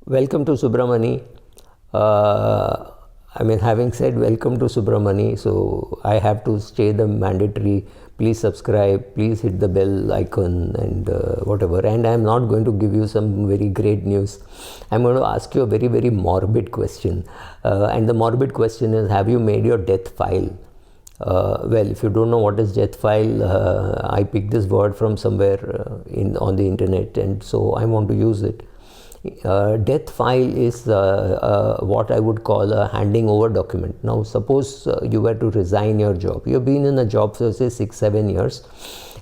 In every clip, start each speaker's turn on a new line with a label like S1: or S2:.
S1: Welcome to Subramani. Having said welcome to Subramani, so I have to say the mandatory. Please subscribe, please hit the bell icon and whatever. And I'm not going to give you some very great news. I'm going to ask you a very, very morbid question. And the morbid question is, have you made your death file? Well, if you don't know what is death file, I picked this word from somewhere on the internet, and so I want to use it. Death file is what I would call a handing over document. Now, suppose you were to resign your job. You've been in a job for say 6-7 years,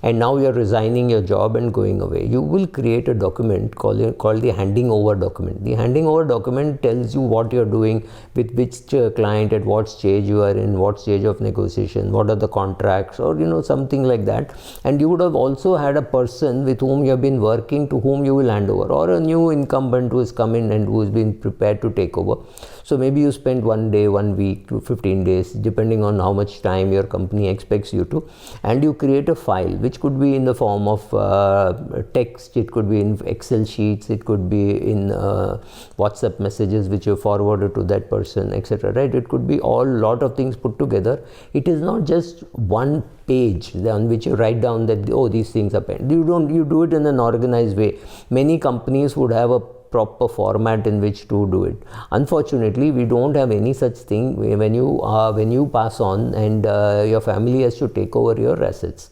S1: and now you're resigning your job and going away. You will create a document called the handing over document. The handing over document tells you what you're doing, with which client, at what stage you are in, what stage of negotiation, what are the contracts, or something like that. And you would have also had a person with whom you have been working, to whom you will hand over, or a new incumbent who has come in and who has been prepared to take over. So maybe you spend 1 day, 1 week to 15 days, depending on how much time your company expects you to, and you create a file which could be in the form of text, it could be in Excel sheets, it could be in WhatsApp messages which you forwarded to that person, etc. Right? It could be all lot of things put together. It is not just one page on which you write down that these things happen. You do it in an organized way. Many companies would have a proper format in which to do it. Unfortunately, we don't have any such thing when you pass on and your family has to take over your assets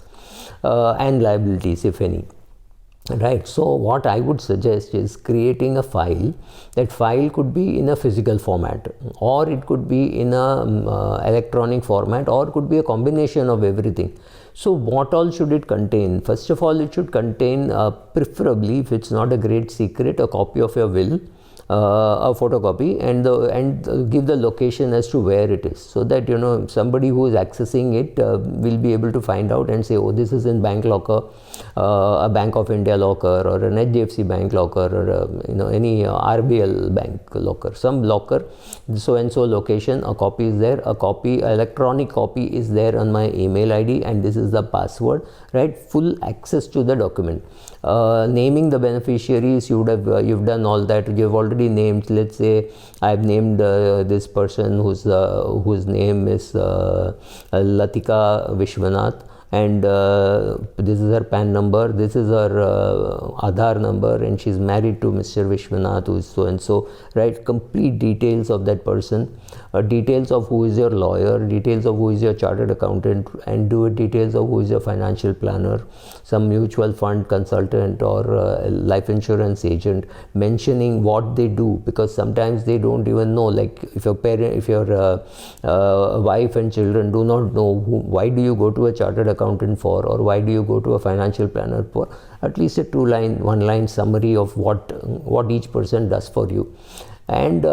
S1: and liabilities, if any. Right. So what I would suggest is creating a file. That file could be in a physical format, or it could be in a electronic format, or could be a combination of everything. So what all should it contain? First of all, it should contain preferably, if it's not a great secret, a copy of your will, a photocopy, and give the location as to where it is, so that somebody who is accessing it will be able to find out and say, oh, this is in bank locker, a Bank of India locker, or an HDFC Bank locker, or any RBL bank locker, some locker, so and so location. A copy is there. Electronic copy is there on my email ID, and this is the password. Right, full access to the document. Naming the beneficiaries, you've done all that. You've already named. Let's say I've named this person whose name is Latika Vishwanath, and this is her PAN number, this is her Aadhaar number, and she's married to Mr. Vishwanath, who is so and so. Right, complete details of that person, details of who is your lawyer, details of who is your chartered accountant, and details of who is your financial planner, some mutual fund consultant, or life insurance agent, mentioning what they do, because sometimes they don't even know. Like if your wife and children do not know why do you go to a chartered accountant for, or why do you go to a financial planner for, at least a one line summary of what each person does for you. And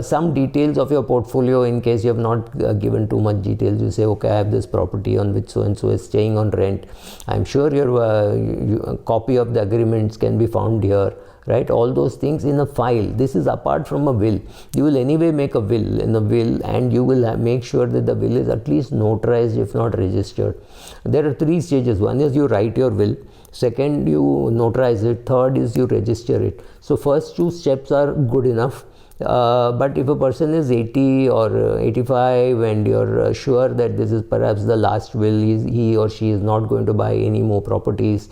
S1: some details of your portfolio, in case you have not given too much details. You say, okay, I have this property on which so and so is staying on rent. I'm sure your copy of the agreements can be found here. Right, all those things in a file. This is apart from a will. You will anyway make a will. In a will, and you will make sure that the will is at least notarized, if not registered. There are 3 stages. One is you write your will. Second, you notarize it. Third is you register it. So first 2 steps are good enough. But if a person is 80 or 85 and you're sure that this is perhaps the last will, he or she is not going to buy any more properties.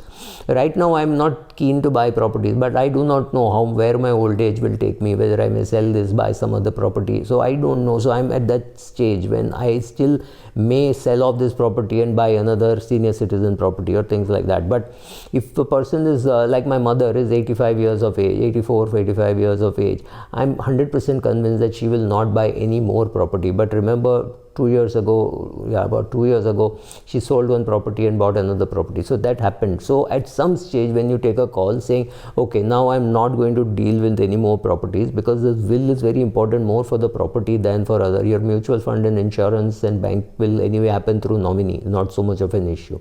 S1: Right now I'm not keen to buy properties, but I do not know where my old age will take me, whether I may sell this, buy some other property. So I don't know. So I'm at that stage when I still may sell off this property and buy another senior citizen property or things like that. But if a person is like my mother is 85 years of age, 84, 85 years of age, I'm 100% convinced that she will not buy any more property. But remember, about 2 years ago, she sold one property and bought another property. So that happened. So at some stage, when you take a call saying, okay, now I'm not going to deal with any more properties, because the will is very important, more for the property than for other. Your mutual fund and insurance and bank will anyway happen through nominee, not so much of an issue.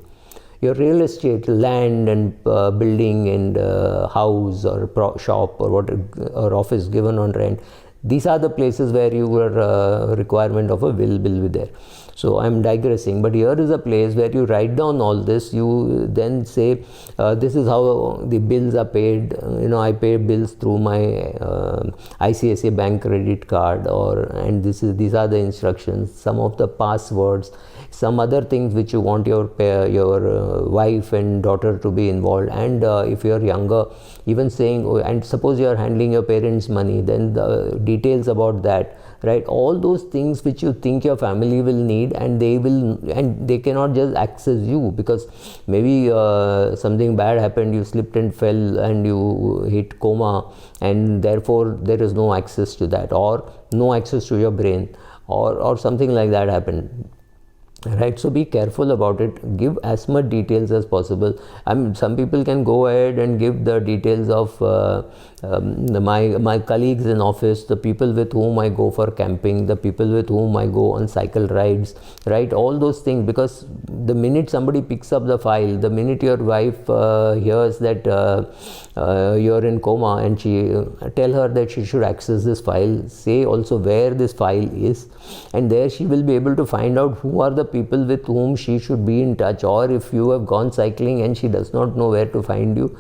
S1: Your real estate, land and building and house or shop or office given on rent, These are the places where your requirement of a will be there. So I'm digressing, but here is a place where you write down all this. You then say, this is how the bills are paid. I pay bills through my ICICI Bank credit card, and these are the instructions, some of the passwords, some other things which you want your wife and daughter to be involved. And if you're younger, even saying, and suppose you are handling your parents' money, then the details about that, right? All those things which you think your family will need, and they cannot just access you, because maybe something bad happened, you slipped and fell and you hit coma, and therefore there is no access to that, or no access to your brain, or something like that happened. Right, so be careful about it. Give as much details as possible. Some people can go ahead and give the details of my colleagues in office, the people with whom I go for camping, the people with whom I go on cycle rides, right? All those things, because the minute somebody picks up the file, the minute your wife hears that you're in coma, and tell her that she should access this file, say also where this file is, and there she will be able to find out who are the people with whom she should be in touch. Or if you have gone cycling and she does not know where to find you,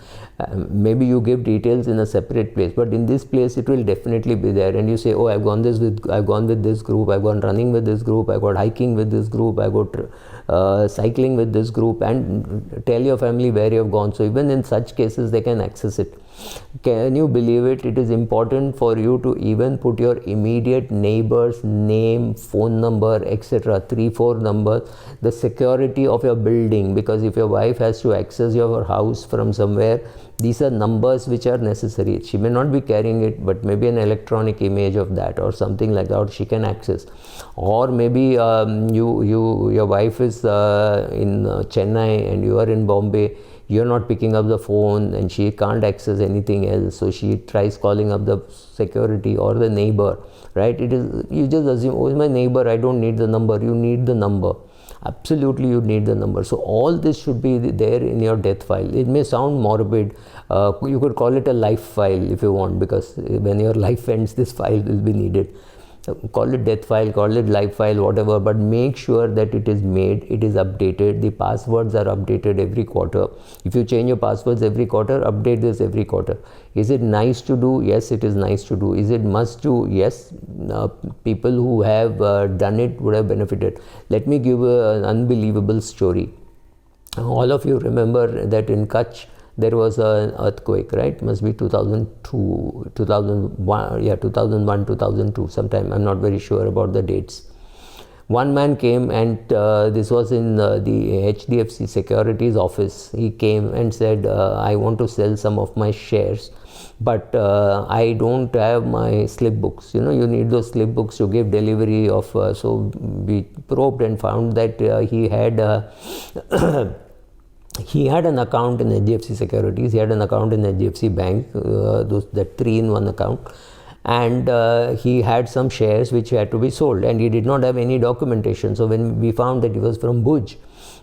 S1: maybe you give details in a separate place, but in this place it will definitely be there. And you say, oh, I've gone with this group, I've gone running with this group, I got hiking with this group, I got cycling with this group, and tell your family where you have gone. So even in such cases they can access it. Can you believe it? It is important for you to even put your immediate neighbor's name, phone number, etc., 3-4 numbers, the security of your building, because if your wife has to access your house from somewhere, these are numbers which are necessary. She may not be carrying it, but maybe an electronic image of that or something like that, or she can access. Or maybe your wife is in Chennai and you are in Bombay. You're not picking up the phone and she can't access anything else, so she tries calling up the security or the neighbor, right? You just assume, oh, it's my neighbor, I don't need the number. You need the number. Absolutely, you need the number. So all this should be there in your death file. It may sound morbid. You could call it a life file if you want, because when your life ends, this file will be needed. Call it death file, call it life file, whatever, but make sure that it is made, it is updated. The passwords are updated every quarter. If you change your passwords every quarter, update this every quarter. Is it nice to do? Yes, it is nice to do. Is it must do? Yes. People who have done it would have benefited. Let me give an unbelievable story. All of you remember that in Kutch there was an earthquake, right? Must be 2002, 2001, 2002, sometime. I'm not very sure about the dates. One man came, and this was in the HDFC Securities office. He came and said, I want to sell some of my shares, but I don't have my slip books. You need those slip books to give delivery of. So we probed and found that he had he had an account in HDFC Securities, he had an account in HDFC Bank, that 3-in-1 account, and he had some shares which had to be sold, and he did not have any documentation. So when we found that he was from Bhuj,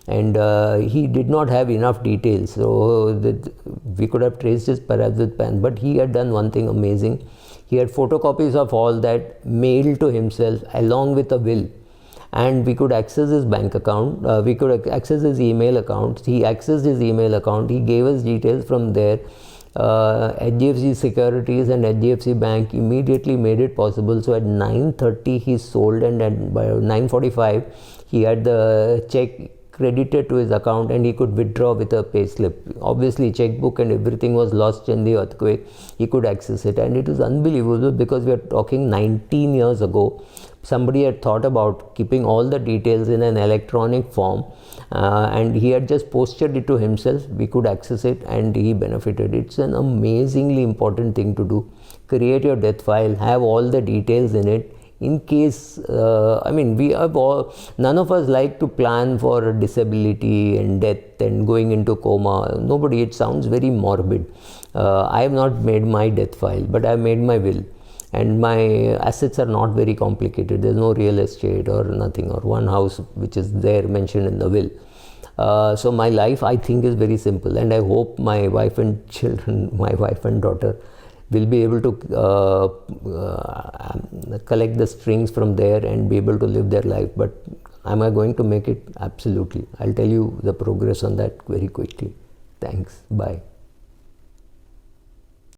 S1: and he did not have enough details, so we could have traced his perhaps with pen, but he had done one thing amazing. He had photocopies of all that mailed to himself along with a will. And we could access his bank account, we could access his email account. He accessed his email account, he gave us details from there. HDFC Securities and HDFC Bank immediately made it possible. So at 9:30 he sold, and by 9:45 he had the check credited to his account, and he could withdraw with a pay slip. Obviously checkbook and everything was lost in the earthquake. He could access it, and it is unbelievable, because we are talking 19 years ago. Somebody had thought about keeping all the details in an electronic form, and he had just posted it to himself. We could access it, and he benefited. It's an amazingly important thing to do. Create your death file, have all the details in it. In case, we have none of us like to plan for disability and death and going into coma. Nobody. It sounds very morbid. I have not made my death file, but I have made my will. And my assets are not very complicated. There's no real estate or nothing, or one house which is there mentioned in the will. So my life, I think, is very simple, and I hope my wife and children, my wife and daughter, will be able to collect the strings from there and be able to live their life. But am I going to make it? Absolutely. I'll tell you the progress on that very quickly. Thanks. Bye.